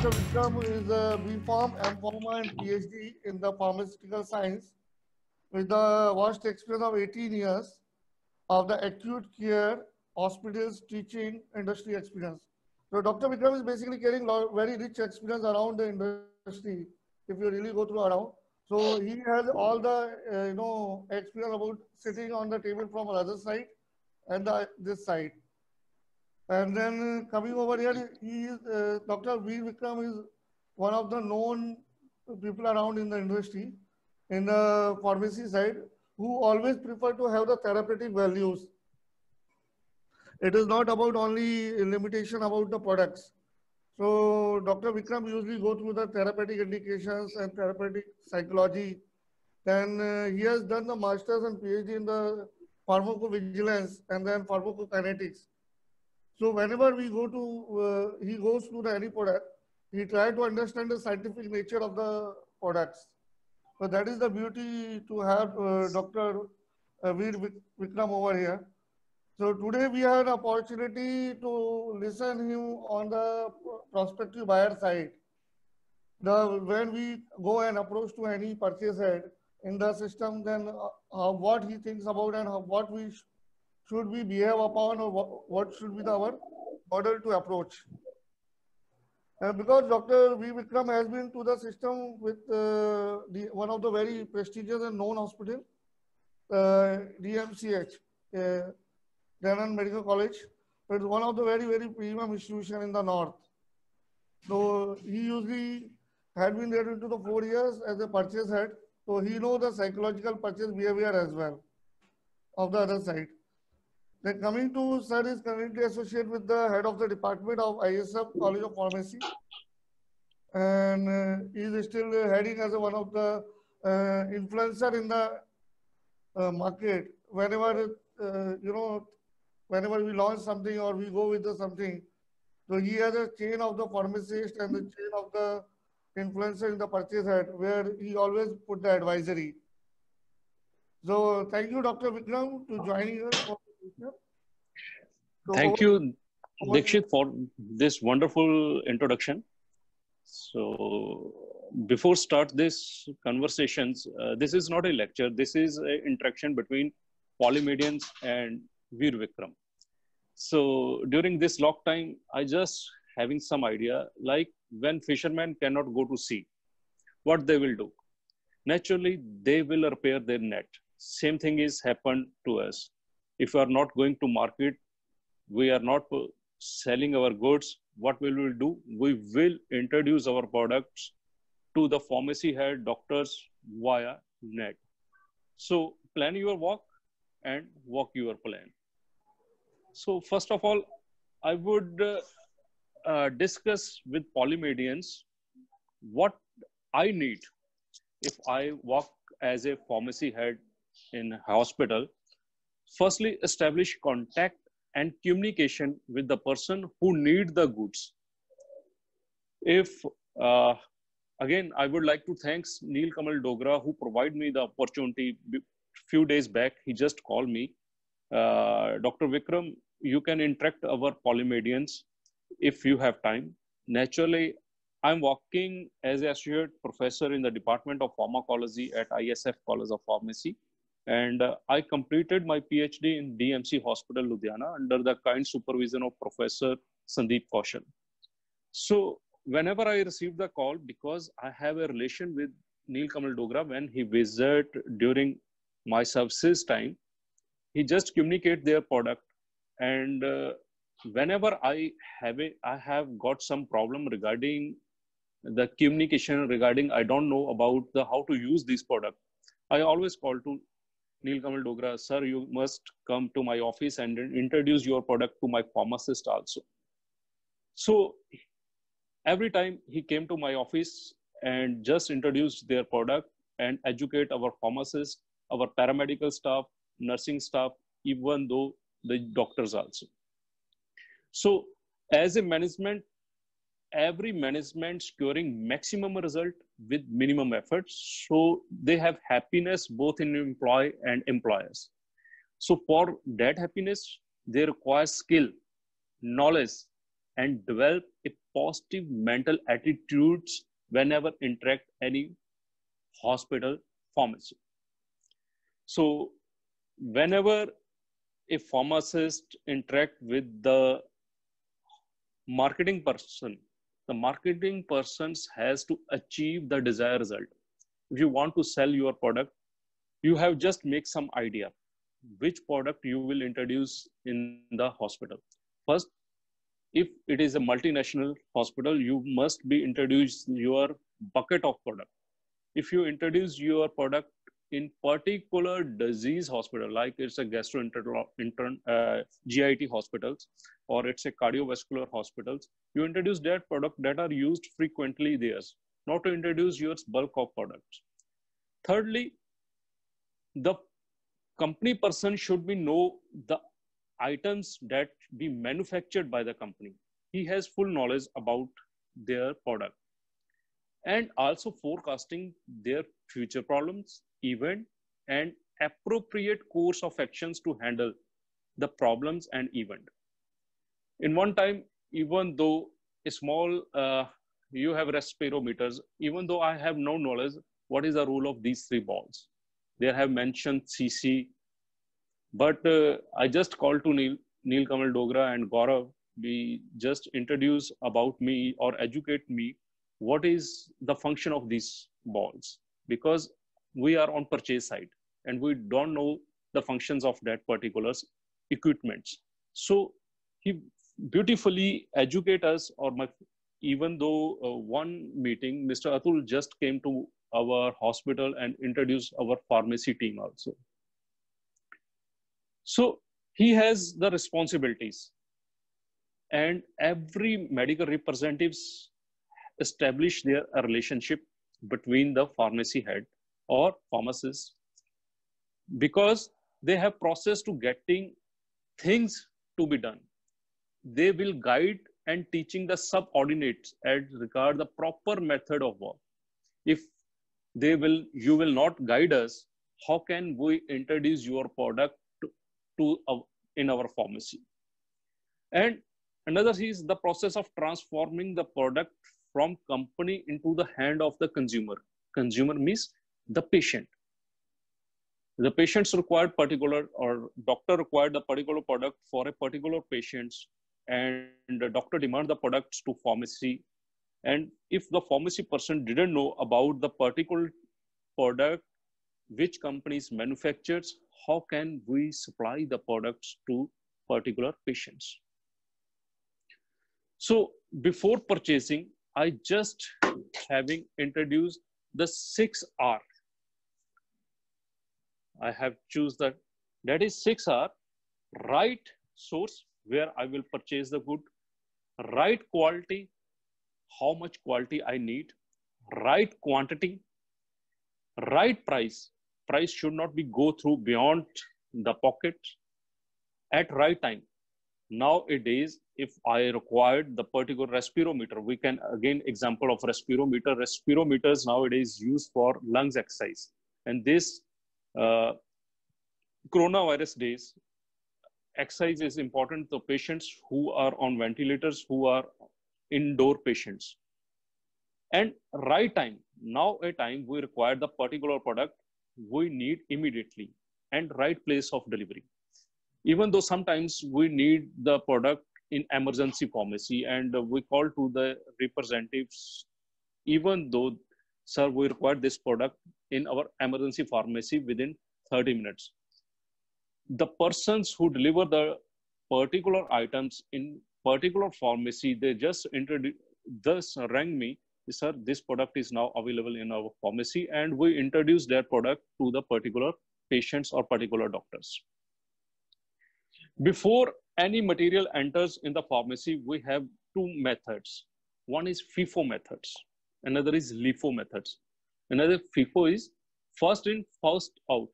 Dr. Vikram is a B.Pharm, M.Pharma and PhD in the pharmaceutical science with a vast experience of 18 years of the acute care, hospitals, teaching, industry experience. So Dr. Vikram is basically carrying very rich experience around the industry. If you really go through around, so he has all the experience about sitting on the table from other side and this side. And then coming over here, he is Dr. V. Vikram is one of the known people around in the industry, in the pharmacy side, who always prefer to have the therapeutic values. It is not about only limitation about the products. So Dr. Vikram usually go through the therapeutic indications and therapeutic psychology. Then he has done the masters and PhD in the pharmacovigilance and then pharmacokinetics. So whenever we go to, he goes to the any product, he try to understand the scientific nature of the products. So that is the beauty to have Dr. Veer Vikram over here. So today we have an opportunity to listen him on the prospective buyer side. When we go and approach to any purchase head in the system, then what he thinks about and what we should we behave upon, or what should be our model to approach. Because Dr. V. Vikram has been to the system with one of the very prestigious and known hospital, DMCH, Danang Medical College. It's one of the very, very premium institution in the north. So he usually had been there into the 4 years as a purchase head. So he knows the psychological purchase behavior as well of the other side. Then coming to sir is currently associated with the head of the department of ISF College of Pharmacy, and he is still heading as one of the influencer in the market. Whenever whenever we launch something or we go with something, so he has a chain of the pharmacist and the chain of the influencer in the purchase head, where he always put the advisory. So thank you, Dr. Vikram, to joining us for the session. So thank you, Dikshit, for this wonderful introduction. So before start this conversations, this is not a lecture. This is an interaction between Polymedians and Veer Vikram. So during this lock time, I just having some idea, like when fishermen cannot go to sea, what they will do? Naturally, they will repair their net. Same thing is happened to us. If we are not going to market, we are not selling our goods, what we will do? We will introduce our products to the pharmacy head doctors via net. So plan your walk and walk your plan. So first of all, I would discuss with Polymedians what I need if I work as a pharmacy head in hospital. Firstly, establish contact and communication with the person who need the goods. If again, I would like to thank Neil Kamal Dogra, who provided me the opportunity few days back. He just called me. Dr. Vikram, you can interact our Polymedians if you have time. Naturally, I'm working as an associate professor in the Department of Pharmacology at ISF College of Pharmacy. And I completed my PhD in DMC Hospital, Ludhiana, under the kind supervision of Professor Sandeep Kaushal. So whenever I receive the call, because I have a relation with Neil Kamal Dogra, when he visited during my services time, he just communicate their product. And whenever I have got some problem regarding the communication, regarding I don't know about the how to use this product, I always call to Neil Kamal Dogra, sir, you must come to my office and introduce your product to my pharmacist also. So every time he came to my office and just introduced their product and educate our pharmacists, our paramedical staff, nursing staff, even though the doctors also. So as a management, every management securing maximum result with minimum efforts. So they have happiness both in employee and employers. So for that happiness, they require skill, knowledge, and develop a positive mental attitudes whenever interact any hospital pharmacy. So whenever a pharmacist interact with the marketing person, the marketing person has to achieve the desired result. If you want to sell your product, you have just make some idea which product you will introduce in the hospital. First, if it is a multinational hospital, you must be introduce your bucket of product. If you introduce your product in particular disease hospital, like it's a GIT hospitals, or it's a cardiovascular hospitals, you introduce that product that are used frequently there, not to introduce your bulk of products. Thirdly, the company person should be know the items that be manufactured by the company. He has full knowledge about their product, and also forecasting their future problems, event, and appropriate course of actions to handle the problems and event. In one time, even though a small, you have respirometers, even though I have no knowledge, what is the role of these three balls? They have mentioned CC, but I just called to Neil Kamal Dogra and Gaurav. We just introduce about me or educate me what is the function of these balls, because we are on purchase side and we don't know the functions of that particular equipments. So he beautifully educate us, or even though one meeting, Mr. Atul just came to our hospital and introduced our pharmacy team also. So he has the responsibilities, and every medical representatives establish their relationship between the pharmacy head or pharmacist, because they have process to getting things to be done. They will guide and teaching the subordinates as regard the proper method of work. If you will not guide us, how can we introduce your product in our pharmacy? And another is the process of transforming the product from company into the hand of the consumer. Consumer means the patient. The patients required particular, or doctor required the particular product for a particular patients, and the doctor demand the products to pharmacy. And if the pharmacy person didn't know about the particular product which companies manufactures, how can we supply the products to particular patients? So before purchasing, I just having introduced the 6R. I have choose that is 6R: right source, where I will purchase the good; right quality, how much quality I need; right quantity; right price. Price should not be go through beyond the pocket; at right time. Nowadays, if I required the particular respirometer, we can again example of respirometer. Respirometers nowadays used for lungs exercise, and this coronavirus days, exercise is important to patients who are on ventilators, who are indoor patients. And right time, now a time we require the particular product we need immediately, and right place of delivery. Even though sometimes we need the product in emergency pharmacy, and we call to the representatives, even though, sir, we require this product in our emergency pharmacy within 30 minutes. The persons who deliver the particular items in particular pharmacy, they just rang me, sir, this product is now available in our pharmacy, and we introduce their product to the particular patients or particular doctors. Before any material enters in the pharmacy, we have two methods. One is FIFO methods, another is LIFO methods. Another FIFO is first in, first out.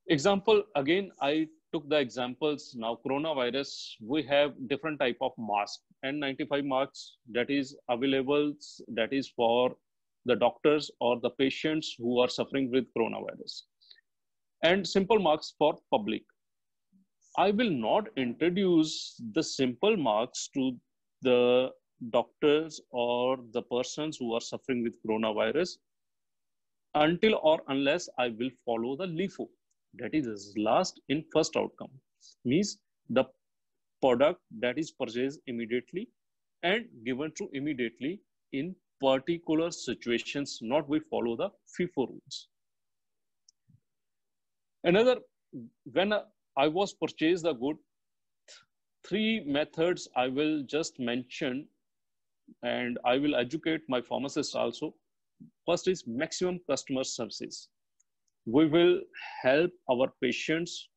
Example, again, I took the examples. Now coronavirus, we have different type of mask, N95 masks that is available, that is for the doctors or the patients who are suffering with coronavirus, and simple masks for public. I will not introduce the simple marks to the doctors or the persons who are suffering with coronavirus until or unless I will follow the LIFO. That is last in first outcome. Means the product that is purchased immediately and given to immediately in particular situations, not we follow the FIFO rules. Another, when I was purchased the good, three methods I will just mention and I will educate my pharmacists also. First is maximum customer services. We will help our patients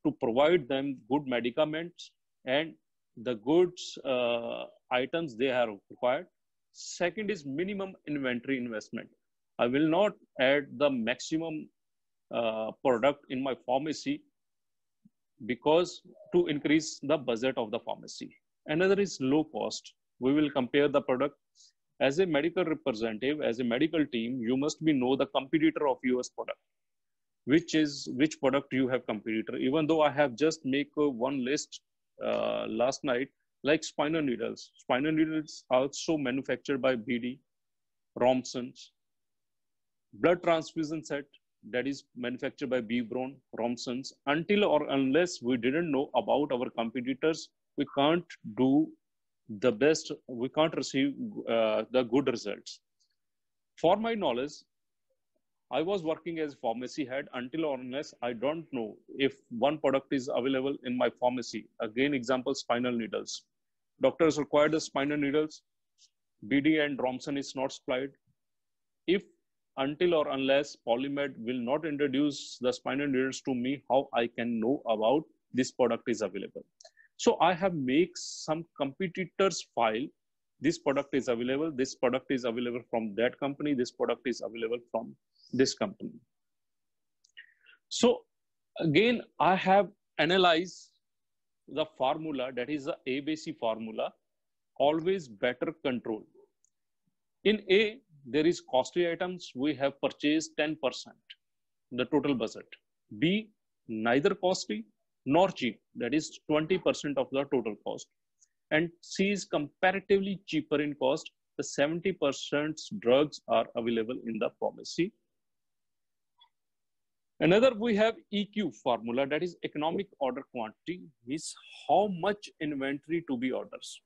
to provide them good medicaments and the goods items they are required. Second is minimum inventory investment. I will not add the maximum product in my pharmacy because to increase the budget of the pharmacy. Another is low cost. We will compare the product. As a medical representative, as a medical team, you must know the competitor of yours product. Which product you have competitor. Even though I have just make one list last night, like spinal needles. Spinal needles also manufactured by BD, Romson's. Blood transfusion set that is manufactured by B. Braun, Romson's. Until or unless we didn't know about our competitors, we can't do the best, we can't receive the good results. For my knowledge, I was working as pharmacy head until or unless I don't know if one product is available in my pharmacy. Again, example, spinal needles. Doctors require the spinal needles. BD and Romson is not supplied. If until or unless Polymed will not introduce the spinal needles to me, how I can know about this product is available. So I have made some competitors file. This product is available. This product is available from that company. This product is available from this company. So again, I have analyzed the formula, that is the ABC formula, always better control. In A, there is costly items. We have purchased 10%, the total budget. B, neither costly nor cheap, that is 20% of the total cost. And C is comparatively cheaper in cost. The 70% drugs are available in the pharmacy. Another, we have EQ formula, that is economic order quantity, is how much inventory to be orders.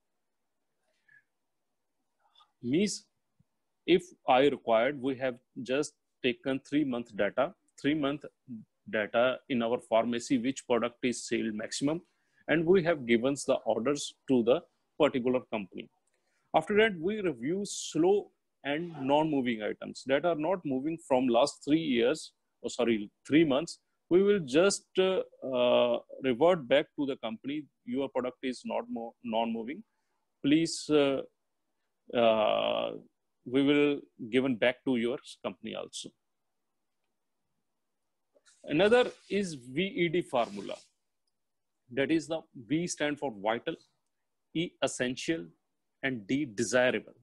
Means if I required, we have just taken 3-month data, 3-month data in our pharmacy, which product is sold maximum, and we have given the orders to the particular company. After that, we review slow and non-moving items that are not moving from last 3 months. We will just revert back to the company. Your product is not non-moving. Please, we will given back to your company also. Another is VED formula. That is the V stand for vital, E essential, and D desirable.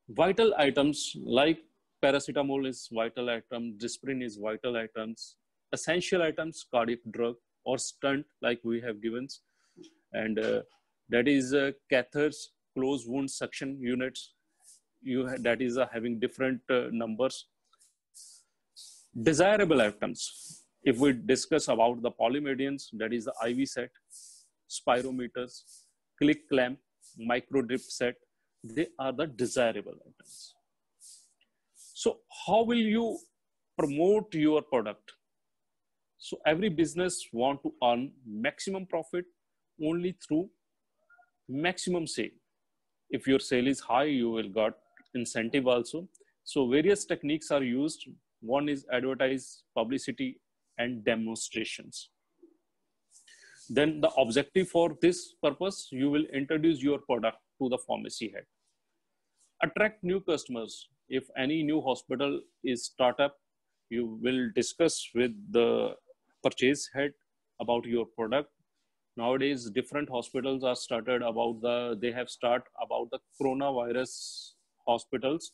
Vital items like paracetamol is vital item, Disprin is vital items. Essential items, cardiac drug or stunt like we have given. And that is catheters, closed wound suction units. That is having different numbers. Desirable items. If we discuss about the polymedians, that is the IV set, spirometers, click clamp, micro drip set, they are the desirable items. So how will you promote your product? So every business want to earn maximum profit only through maximum sale. If your sale is high, you will get incentive also. So various techniques are used. One is advertise, publicity, and demonstrations. Then the objective for this purpose, you will introduce your product to the pharmacy head. Attract new customers. If any new hospital is startup, you will discuss with the purchase head about your product. Nowadays, different hospitals are started about they have start about the coronavirus hospitals.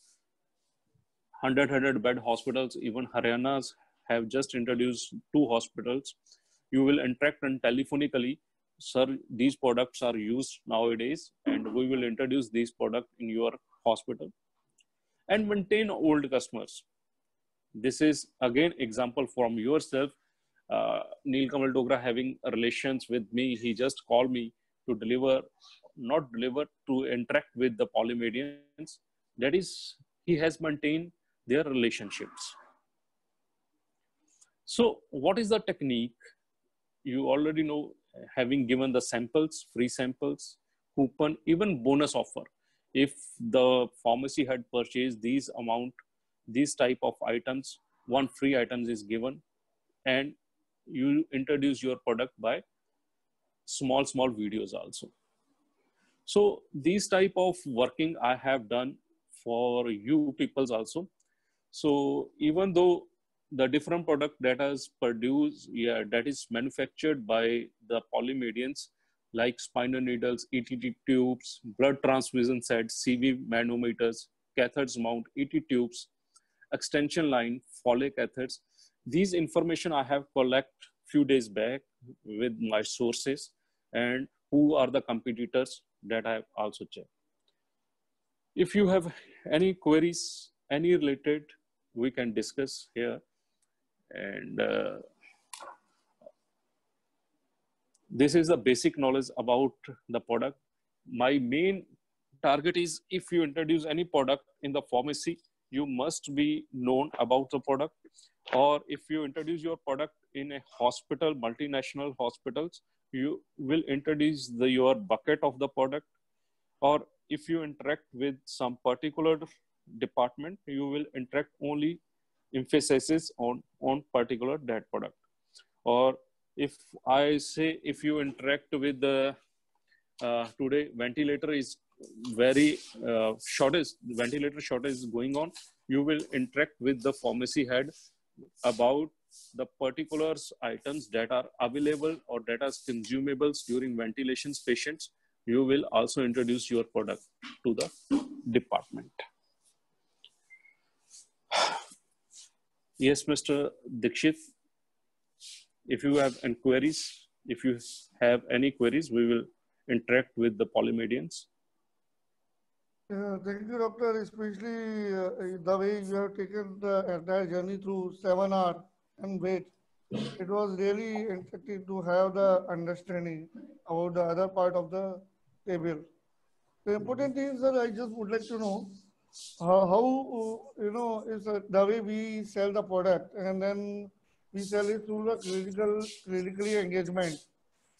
100 bed hospitals, even Haryana's have just introduced 2 hospitals. You will interact and telephonically. sir, these products are used nowadays and we will introduce these products in your hospital. And maintain old customers. This is again example from yourself. Neil Kamal Dogra having relations with me, he just called me to deliver, not deliver, to interact with the polymedians. That is, he has maintained their relationships. So what is the technique? You already know, having given the samples, free samples, coupon, even bonus offer. If the pharmacy had purchased these amount, these type of items, one free items is given, and you introduce your product by small videos also. So these type of working I have done for you peoples also. So even though the different product that is produced, that is manufactured by the polymedians, like spinal needles, ETT tubes, blood transfusion sets, CV manometers, catheters mount, ET tubes, extension line, Foley catheters. These information I have collect few days back with my sources, and who are the competitors that I have also checked. If you have any queries, any related, we can discuss here. And this is the basic knowledge about the product. My main target is, if you introduce any product in the pharmacy, you must be known about the product. Or if you introduce your product in a hospital, multinational hospitals, you will introduce your bucket of the product. Or if you interact with some particular department, you will interact only emphasis on particular that product. Or if I say, if you interact with the today ventilator is very ventilator shortage is going on, you will interact with the pharmacy head about the particulars items that are available or that are consumables during ventilations patients. You will also introduce your product to the department. Yes, Mr. Dikshit, if you have inquiries, if you have any queries, we will interact with the polymedians. Thank you, doctor, especially the way you have taken the entire journey through 7 hours and wait. It was really interesting to have the understanding about the other part of the table. The important thing is that I just would like to know how is the way we sell the product, and then we sell it through the clinically engagement.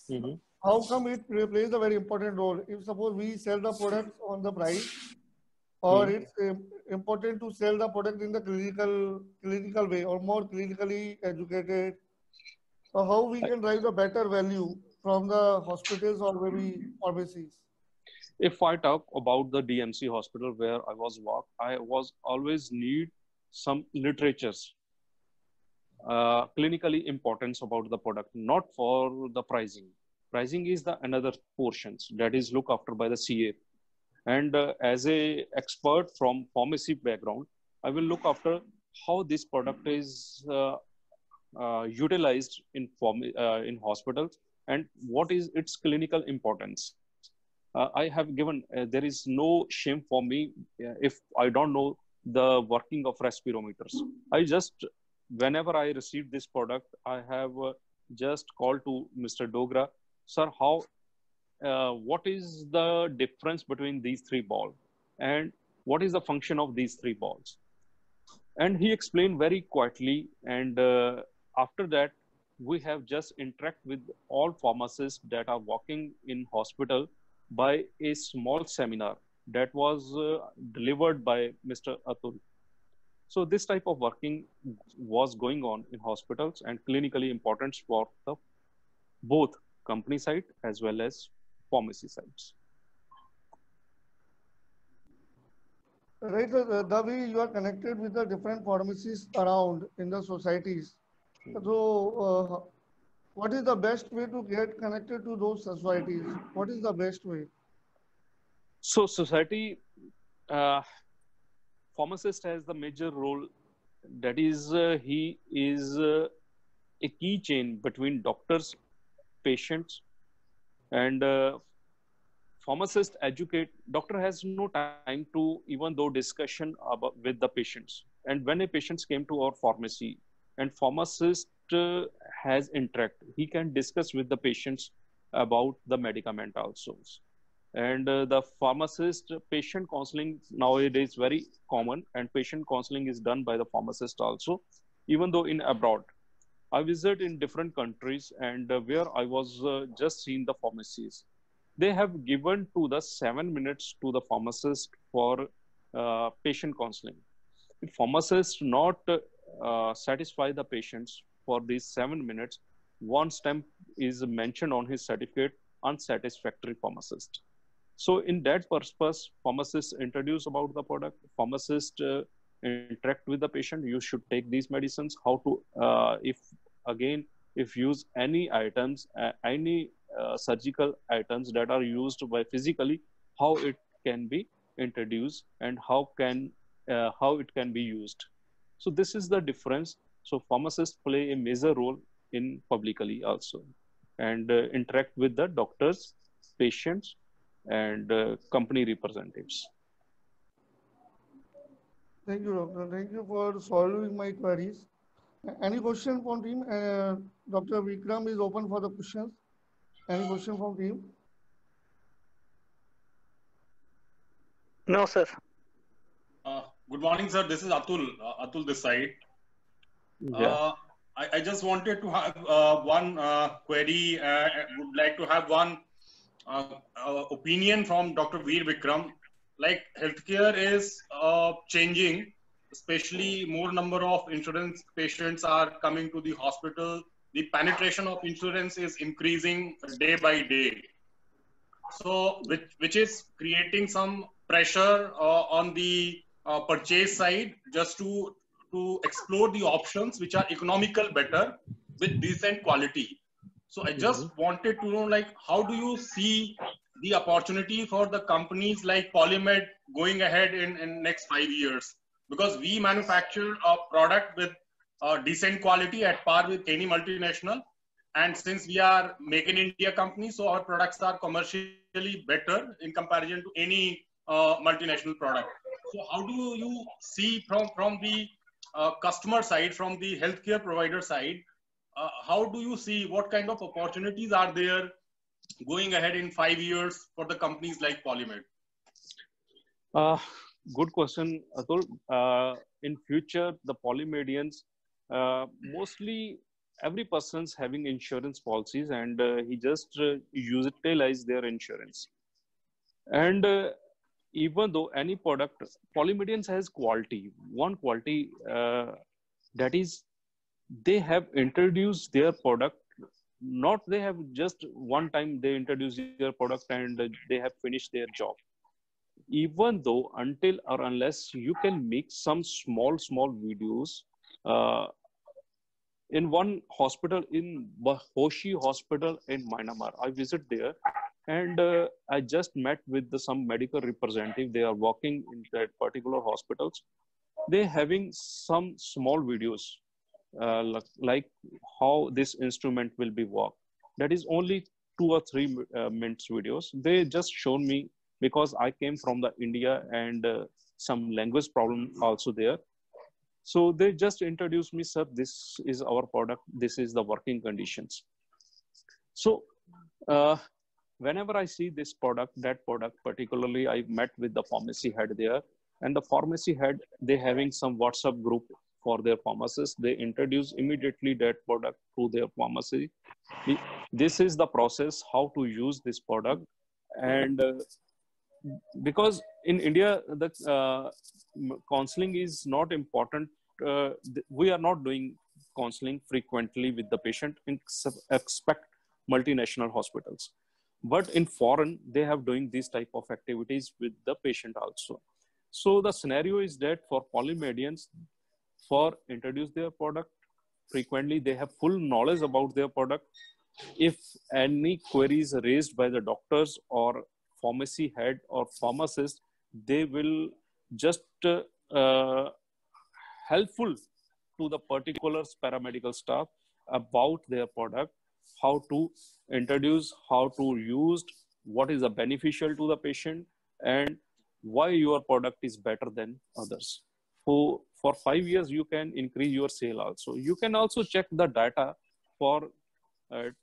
Mm-hmm. How come it plays a very important role? If suppose we sell the products on the price, or it's important to sell the product in the clinical way, or more clinically educated, or how we can drive a better value from the hospitals or maybe pharmacies? If I talk about the DMC hospital where I was always need some literatures, clinically importance about the product, not for the pricing. Pricing is the another portions that is looked after by the CA. And as a expert from pharmacy background, I will look after how this product is utilized in hospitals and what is its clinical importance. I have given, there is no shame for me if I don't know the working of respirometers. I just, whenever I receive this product, I have just called to Mr. Dogra, sir, what is the difference between these three balls? And what is the function of these three balls? And he explained very quietly. And after that, we have just interact with all pharmacists that are working in hospital by a small seminar that was delivered by Mr. Atul. So this type of working was going on in hospitals and clinically important for the both company side as well as pharmacy sides. Right, the way you are connected with the different pharmacies around in the societies. So, what is the best way to get connected to those societies? What is the best way? So society, pharmacist has the major role. That is, he is a key chain between doctors, patients, And pharmacist educate, doctor has no time to even though discussion about with the patients. And when a patient came to our pharmacy and pharmacist has interact, he can discuss with the patients about the medicament also. And the pharmacist patient counseling nowadays very common, and patient counseling is done by the pharmacist also, even though in abroad. I visit in different countries, and where I was just seeing the pharmacies, they have given to the 7 minutes to the pharmacist for patient counseling. If pharmacist not satisfy the patients for these 7 minutes, one stamp is mentioned on his certificate, unsatisfactory pharmacist. So in that purpose, pharmacists introduce about the product, pharmacist interact with the patient. You should take these medicines. How to, if again, if use any items, any surgical items that are used by physically, how it can be introduced and how it can be used. So this is the difference. So pharmacists play a major role in publicly also, and interact with the doctors, patients, and company representatives. Thank you, doctor. Thank you for solving my queries. Any question from team? Dr. Vikram is open for the questions. Any question from team? No, sir. Good morning, sir. This is Atul. Atul this side. Yeah. I just wanted to have one query. Would like to have one opinion from Dr. Veer Vikram. Like healthcare is changing, especially more number of insurance patients are coming to the hospital. The penetration of insurance is increasing day by day. So, which is creating some pressure on the purchase side, just to explore the options which are economical better with decent quality. So I just wanted to know, like, how do you see the opportunity for the companies like Polymed going ahead in next 5 years? Because we manufacture a product with decent quality at par with any multinational. And since we are Make in India company, so our products are commercially better in comparison to any multinational product. So how do you see from the customer side, from the healthcare provider side, how do you see what kind of opportunities are there going ahead in 5 years for the companies like Polymed? Good question, Atul. In future, the polymedians, mostly every person's having insurance policies, and he just utilize their insurance. And even though any product, polymedians has quality. One quality that is they have introduced their product. Not they have just one time they introduce their product and they have finished their job. Even though until or unless you can make some small videos in one hospital in Hoshi Hospital in Myanmar. I visit there, and I just met with some medical representative. They are working in that particular hospitals. They having some small videos like how this instrument will be worked. That is only 2 or 3 minutes videos. They just shown me because I came from the India and some language problem also there. So they just introduced me, sir, this is our product. This is the working conditions. So whenever I see this product, that product, particularly I met with the pharmacy head there, and the pharmacy head, they having some WhatsApp group for their pharmacists. They introduce immediately that product to their pharmacy. This is the process, how to use this product. And because in India, the counseling is not important. We are not doing counseling frequently with the patient, expect multinational hospitals. But in foreign, they have doing these type of activities with the patient also. So the scenario is that for polymedians, for introduce their product frequently, they have full knowledge about their product. If any queries raised by the doctors or pharmacy head or pharmacist, they will just helpful to the particular paramedical staff about their product. how to introduce, how to use, what is the beneficial to the patient, and why your product is better than others. For 5 years, you can increase your sale also. You can also check the data for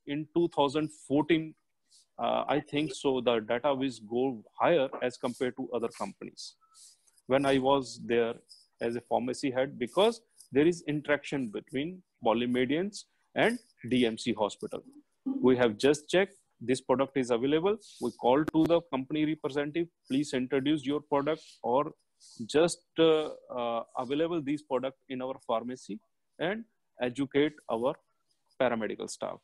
in 2014, I think so, the data will go higher as compared to other companies. When I was there as a pharmacy head, because there is interaction between Polymedians and DMC hospital. We have just checked this product is available. We call to the company representative, please introduce your product, or just available these product in our pharmacy, and educate our paramedical staff.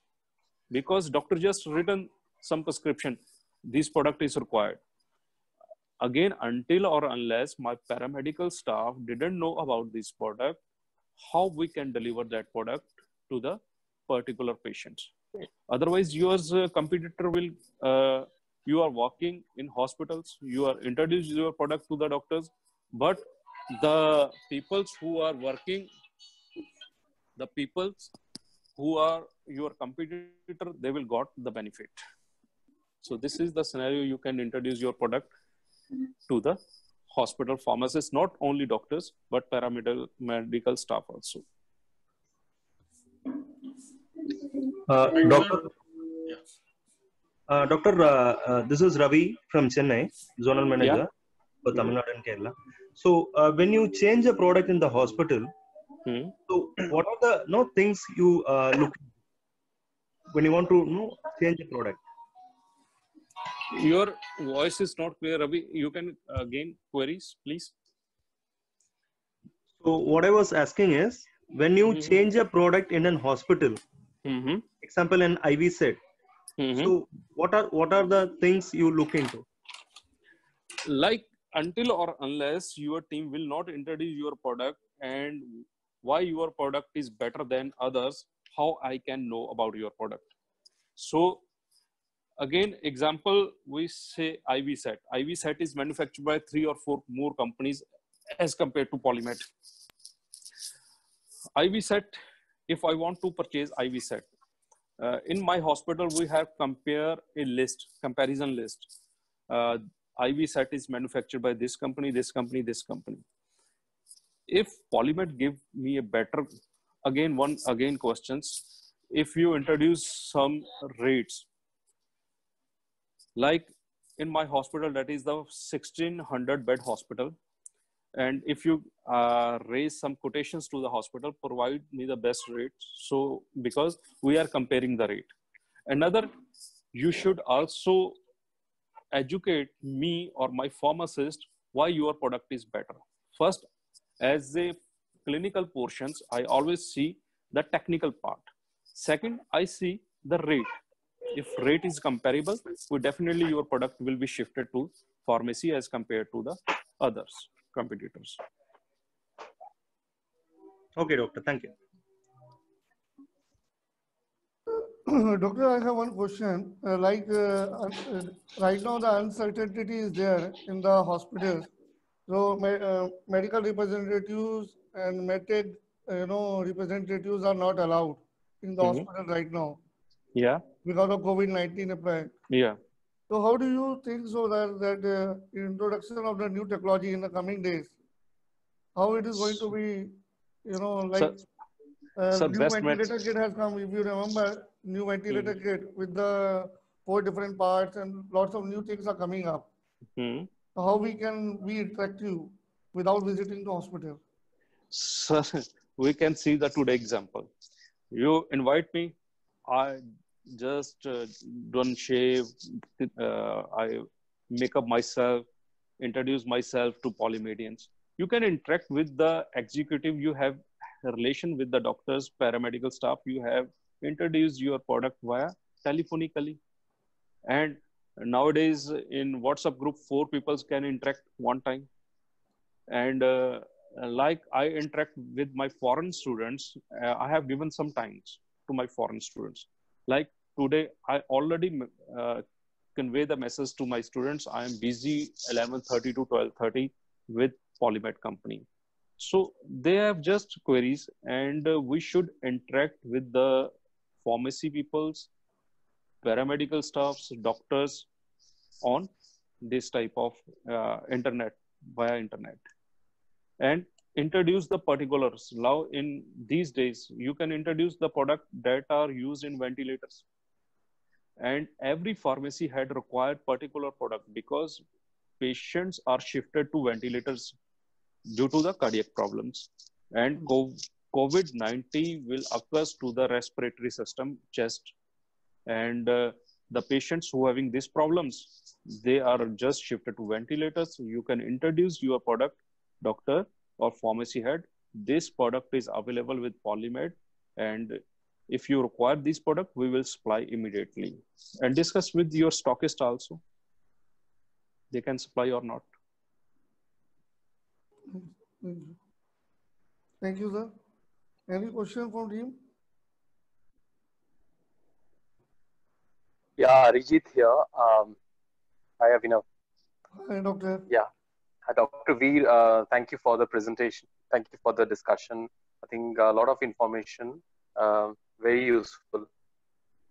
Because doctor just written some prescription, this product is required. Again, until or unless my paramedical staff didn't know about this product, how we can deliver that product to the particular patient. Otherwise, your competitor will, you are working in hospitals, you are introducing your product to the doctors, but the peoples who are working, the peoples who are your competitor, they will got the benefit. So this is the scenario. You can introduce your product to the hospital pharmacists, not only doctors, but medical staff also. Doctor, this is Ravi from Chennai, Zonal Manager for Tamil Nadu and Kerala. So when you change a product in the hospital, so what are the things you look when you want to change a product? Your voice is not clear, Ravi. You can again queries, please. So what I was asking is, when you change a product in an hospital, example an IV set, so what are the things you look into? Like, until or unless your team will not introduce your product and why your product is better than others, how I can know about your product? So again, example, we say IV set. IV set is manufactured by 3 or 4 more companies as compared to Polymed. IV set, if I want to purchase IV set, in my hospital, we have comparison list. IV set is manufactured by this company, this company, this company. If Polymed give me a better, again questions, if you introduce some rates, like in my hospital, that is the 1600 bed hospital. And if you raise some quotations to the hospital, provide me the best rate. So because we are comparing the rate. Another, you should also educate me or my pharmacist why your product is better. First, as a clinical portions, I always see the technical part. Second, I see the rate. If rate is comparable, definitely your product will be shifted to pharmacy as compared to the others competitors. Okay, doctor. Thank you. Doctor, I have one question. Right now, the uncertainty is there in the hospitals. So medical representatives and medtech, representatives are not allowed in the hospital right now. Yeah. Because of COVID-19 effect. Yeah. So how do you think so that introduction of the new technology in the coming days, how it is going to be, new ventilator kit has come, if you remember, new ventilator kit with the 4 different parts and lots of new things are coming up. So how we can be attractive without visiting the hospital? So we can see the today example. You invite me, I just don't shave, I make up myself, introduce myself to Polymedians. You can interact with the executive, you have a relation with the doctors, paramedical staff, you have introduced your product via telephonically. And nowadays in WhatsApp group, 4 people can interact one time. And like I interact with my foreign students, I have given some times to my foreign students. Like today, I already convey the message to my students. I am busy 11:30 to 12:30 with Polymed company. So they have just queries, and we should interact with the pharmacy peoples, paramedical staffs, doctors on this type of internet, via internet, and introduce the particulars. Now in these days, you can introduce the product that are used in ventilators, and every pharmacy had required particular product because patients are shifted to ventilators due to the cardiac problems, and COVID-19 will occur to the respiratory system, chest, and the patients who are having these problems, they are just shifted to ventilators. You can introduce your product, doctor or pharmacy head. This product is available with Polymed, and if you require this product, we will supply immediately. And discuss with your stockist also, they can supply or not. Thank you, sir. Any question from team? Yeah, Arijit here. Hi, Abhinav. Hi, doctor. Yeah. Dr. Veer, thank you for the presentation. Thank you for the discussion. I think a lot of information, very useful.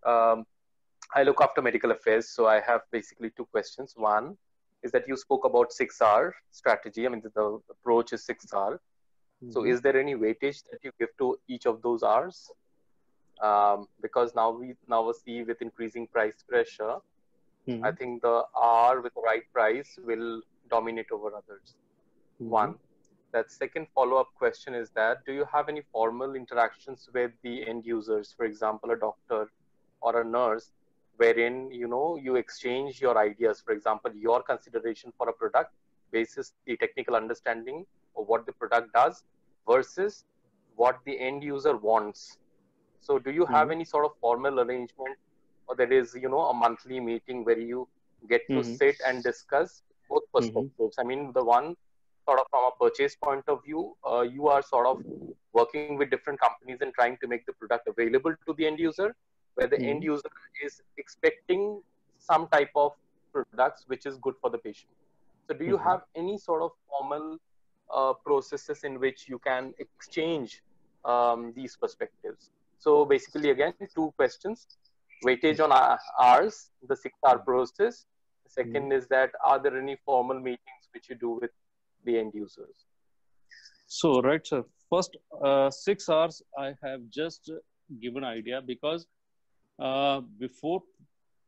I look after medical affairs, so I have basically two questions. One is that you spoke about 6R strategy. I mean, the approach is 6R. So is there any weightage that you give to each of those R's? Because now we see with increasing price pressure, I think the R with the right price will dominate over others. One. That second follow-up question is that, do you have any formal interactions with the end users, for example, a doctor or a nurse, wherein, you know, you exchange your ideas, for example, your consideration for a product basis the technical understanding of what the product does versus what the end user wants. So do you have any sort of formal arrangement, or there is, you know, a monthly meeting where you get to sit and discuss both perspectives? I mean, the one sort of from a purchase point of view, you are sort of working with different companies and trying to make the product available to the end user, where the end user is expecting some type of products which is good for the patient. So do you have any sort of formal processes in which you can exchange these perspectives? So basically, again, two questions: weightage on R's, the 6R process. The second is that, are there any formal meetings which you do with the end users? So, right, sir. First, 6 R's I have just given idea because before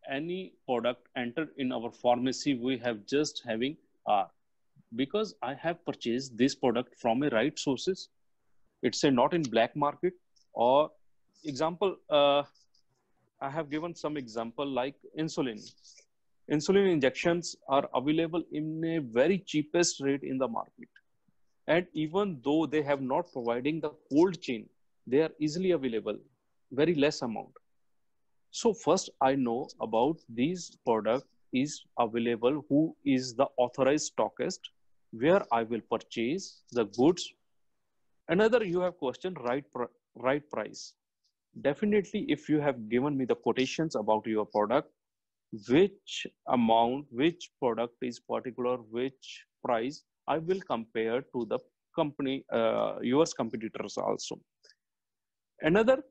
any product entered in our pharmacy, we have just having R, because I have purchased this product from a right sources. It's a not in black market. Or example, I have given some example like insulin. Insulin injections are available in a very cheapest rate in the market. And even though they have not providing the cold chain, they are easily available, very less amount. So first I know about these product is available, who is the authorized stockist, where I will purchase the goods. Another, you have questioned right price. Definitely, if you have given me the quotations about your product, which amount, which product is particular, which price, I will compare to the company, yours competitors also. Another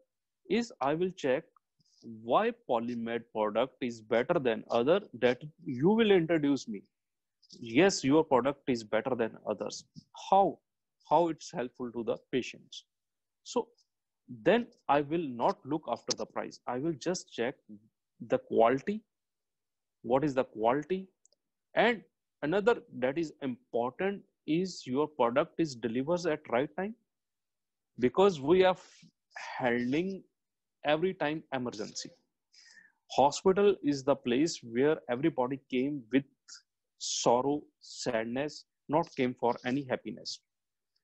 is I will check why Polymed product is better than other, that you will introduce me. Yes, your product is better than others. How it's helpful to the patients. So then I will not look after the price. I will just check the quality. What is the quality? And another that is important is your product is delivers at right time, because we are handling every time emergency. Hospital is the place where everybody came with sorrow, sadness, not came for any happiness.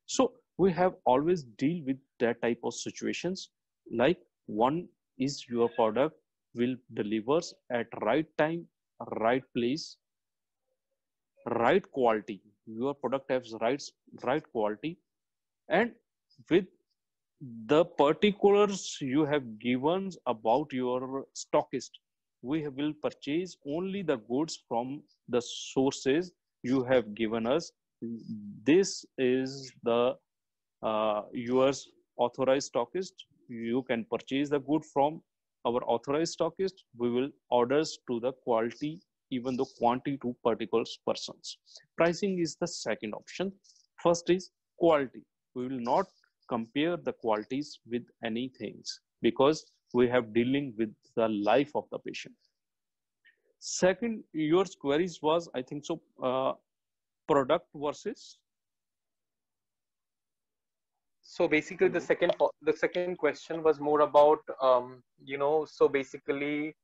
So we have always deal with that type of situations. Like, one is your product will delivers at right time, right place, right quality. Your product has right quality, and with the particulars you have given about your stockist, we will purchase only the goods from the sources you have given us. This is the yours authorized stockist. You can purchase the good from our authorized stockist, we will orders to the quality, even though quantity to particular persons. Pricing is the second option. First is quality. We will not compare the qualities with any things because we have dealing with the life of the patient. Second, your queries was, I think so, product versus. So basically, the second question was more about, so basically,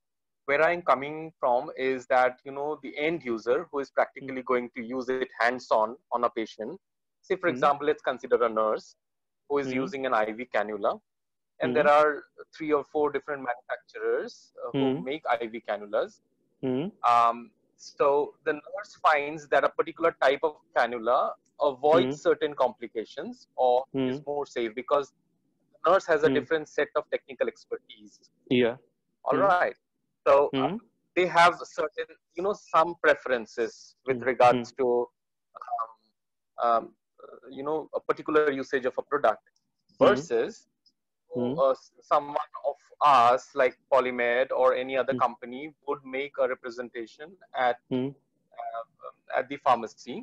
where I'm coming from is that, the end user who is practically going to use it hands-on on a patient. Say, for example, let's consider a nurse who is using an IV cannula, and there are 3 or 4 different manufacturers who make IV cannulas. So the nurse finds that a particular type of cannula avoids certain complications or is more safe because the nurse has a different set of technical expertise. Yeah. All right. So they have certain, some preferences with regards to, a particular usage of a product versus someone of us like Polymed or any other company would make a representation at the pharmacy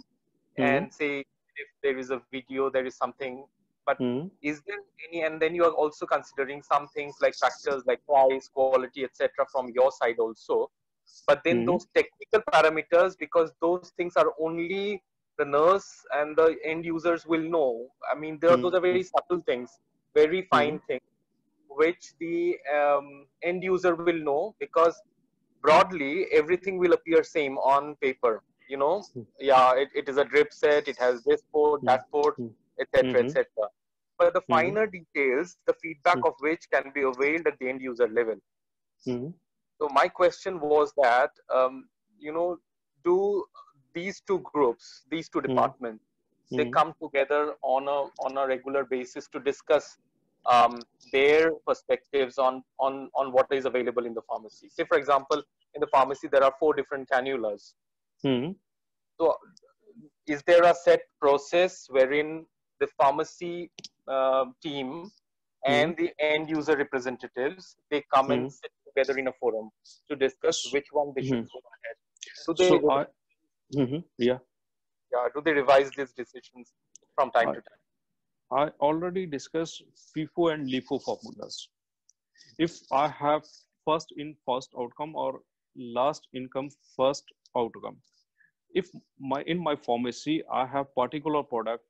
and say if there is a video, there is something, but is there any, and then you are also considering some things like factors like price, quality, etc. from your side also, but then those technical parameters, because those things are only the nurse and the end users will know. I mean, those are very subtle things, very fine things, which the end user will know, because broadly everything will appear same on paper. Yeah, it is a drip set, it has this port, that port, etc., etc. But the finer details, the feedback of which can be availed at the end user level. So my question was that, do these two groups, these two departments, they come together on a regular basis to discuss their perspectives on what is available in the pharmacy? Say, for example, in the pharmacy, there are 4 different cannulas. So is there a set process wherein the pharmacy team and the end user representatives, they come and sit together in a forum to discuss which one they should go ahead? Do they, do they revise these decisions from time to time? I already discussed FIFO and LIFO formulas. If I have first in first outcome or last income first outcome, if in my pharmacy I have particular product,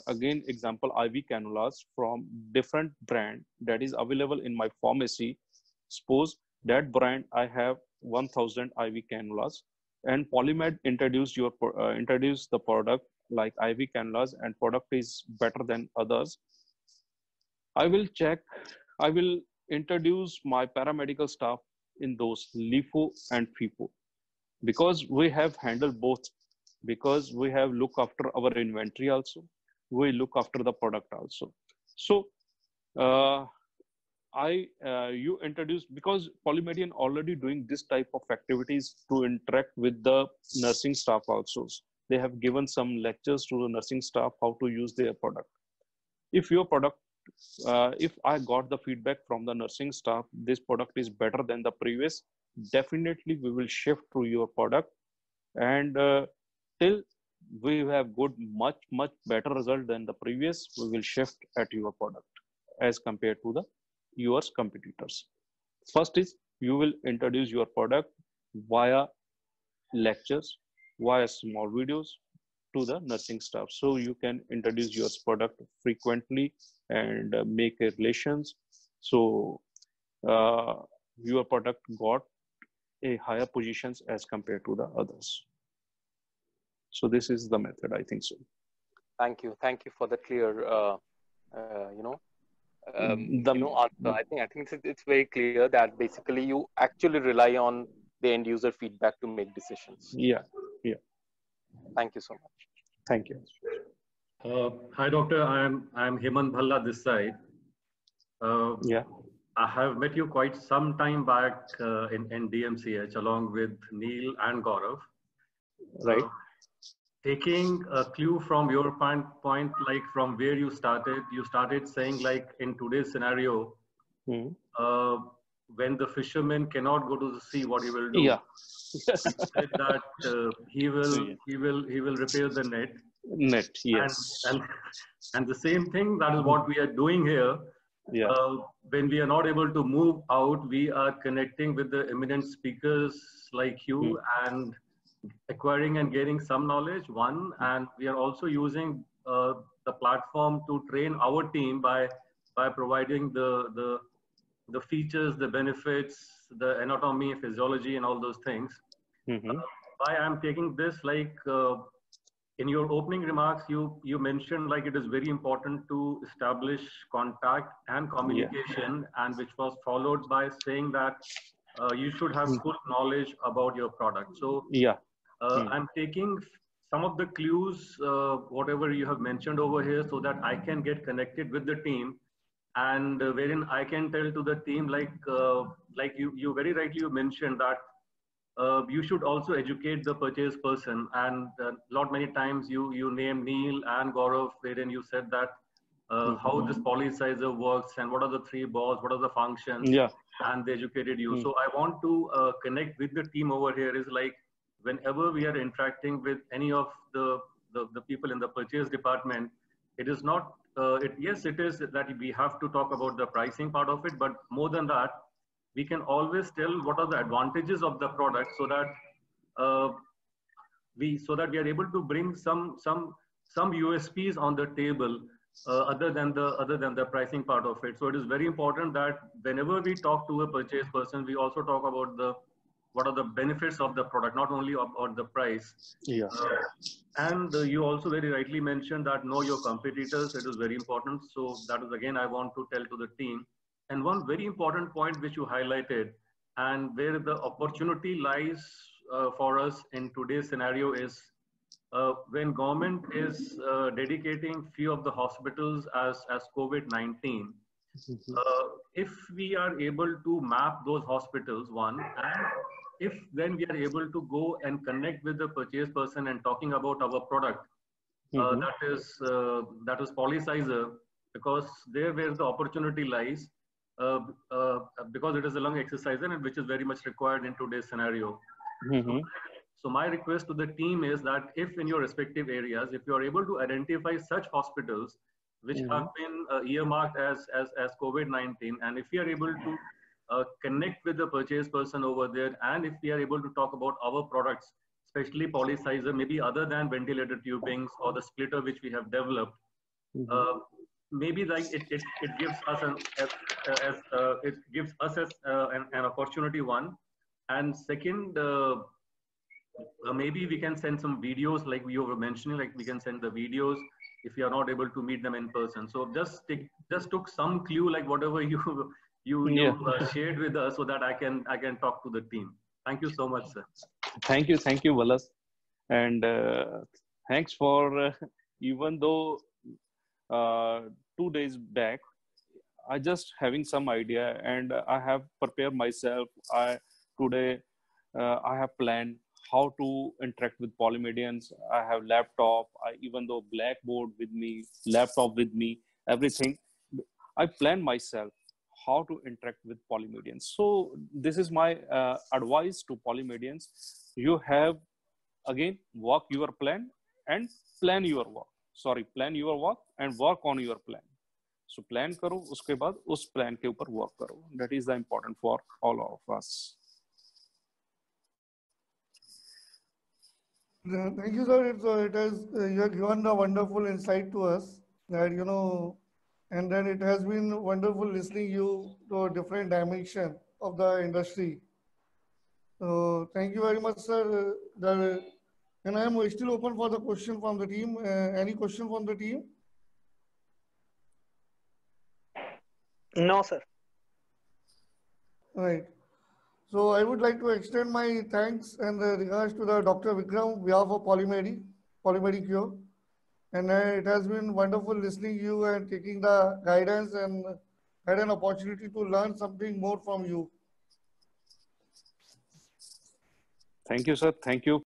again example IV cannulas from different brand that is available in my pharmacy. Suppose that brand I have 1000 IV cannulas, and Polymed introduce the product like IV cannulas, and product is better than others. I will introduce my paramedical staff in those LIFO and FIFO, because we have handled both, because we have look after our inventory also, we look after the product also. So you introduce, because Polymedian already doing this type of activities to interact with the nursing staff also. They have given some lectures to the nursing staff how to use their product. If your product, if I got the feedback from the nursing staff, this product is better than the previous, definitely we will shift to your product, and till we have good much better result than the previous, we will shift at your product as compared to the yours competitors. First is you will introduce your product via lectures, via small videos to the nursing staff, so you can introduce your product frequently and make relations, so your product got a higher positions as compared to the others. So this is the method, I think so. Thank you for the clear answer. I think it's very clear that basically you actually rely on the end user feedback to make decisions. Yeah. Thank you so much. Thank you. Hi, doctor. I'm Hemant Bhalla this side. I have met you quite some time back in DMCH along with Neil and Gaurav. Right. Taking a clue from your point, like from where you started saying like in today's scenario, when the fisherman cannot go to the sea, what he will do? Yeah. He said that he will repair the net. Net, yes. And the same thing, that is what we are doing here. Yeah. When we are not able to move out, we are connecting with the eminent speakers like you and acquiring and gaining some knowledge, one, and we are also using the platform to train our team by providing the features, the benefits, the anatomy, physiology, and all those things. Why I'm taking this, like in your opening remarks, you mentioned like it is very important to establish contact and communication, and which was followed by saying that you should have full knowledge about your product. So I'm taking some of the clues, whatever you have mentioned over here, so that I can get connected with the team, and wherein I can tell to the team, like you very rightly mentioned that you should also educate the purchase person, and lot many times you name Neil and Gaurav, wherein you said that how this polysizer works and what are the 3 balls, what are the functions, and they educated you. So I want to connect with the team over here, is like whenever we are interacting with any of the people in the purchase department, it is not, yes, it is that we have to talk about the pricing part of it, but more than that, we can always tell what are the advantages of the product, so that we are able to bring some USPs on the table, other than the pricing part of it. So it is very important that whenever we talk to a purchase person, we also talk about what are the benefits of the product, not only about the price. And you also very rightly mentioned that know your competitors. It is very important. So that is again I want to tell to the team. And one very important point which you highlighted, and where the opportunity lies for us in today's scenario, is when government is dedicating few of the hospitals as COVID-19. If we are able to map those hospitals, one, and if then we are able to go and connect with the purchase person and talking about our product, that is Polysizer, because there where the opportunity lies, because it is a long exercise and which is very much required in today's scenario. So my request to the team is that if in your respective areas, if you are able to identify such hospitals which have been earmarked as COVID-19, and if we are able to connect with the purchase person over there, and if we are able to talk about our products, especially Polysizer, maybe other than ventilator tubings or the splitter which we have developed, maybe like it gives us an opportunity, one, and second, maybe we can send some videos like you were mentioning, like we can send the videos if you are not able to meet them in person. So just took some clue, like whatever you shared with us, so that I can talk to the team. Thank you so much, sir. Thank you, Wallace, and thanks for even though 2 days back I just having some idea, and I have prepared myself. Today I have planned how to interact with Polymedians. I have laptop, even though blackboard with me, laptop with me, everything. I plan myself how to interact with Polymedians. So this is my advice to Polymedians. You have, again, work your plan and plan your work. Plan your work and work on your plan. So plan करो, उसके बाद उस plan के ऊपर work करो. That is the important for all of us. Thank you, sir. You have given a wonderful insight to us that, and then it has been wonderful listening you to a different dimension of the industry. So thank you very much, sir. And I am still open for the question from the team. Any question from the team? No, sir. Right. So I would like to extend my thanks and regards to the Dr. Vikram on behalf of Polymedicure. And it has been wonderful listening to you and taking the guidance, and had an opportunity to learn something more from you. Thank you, sir. Thank you.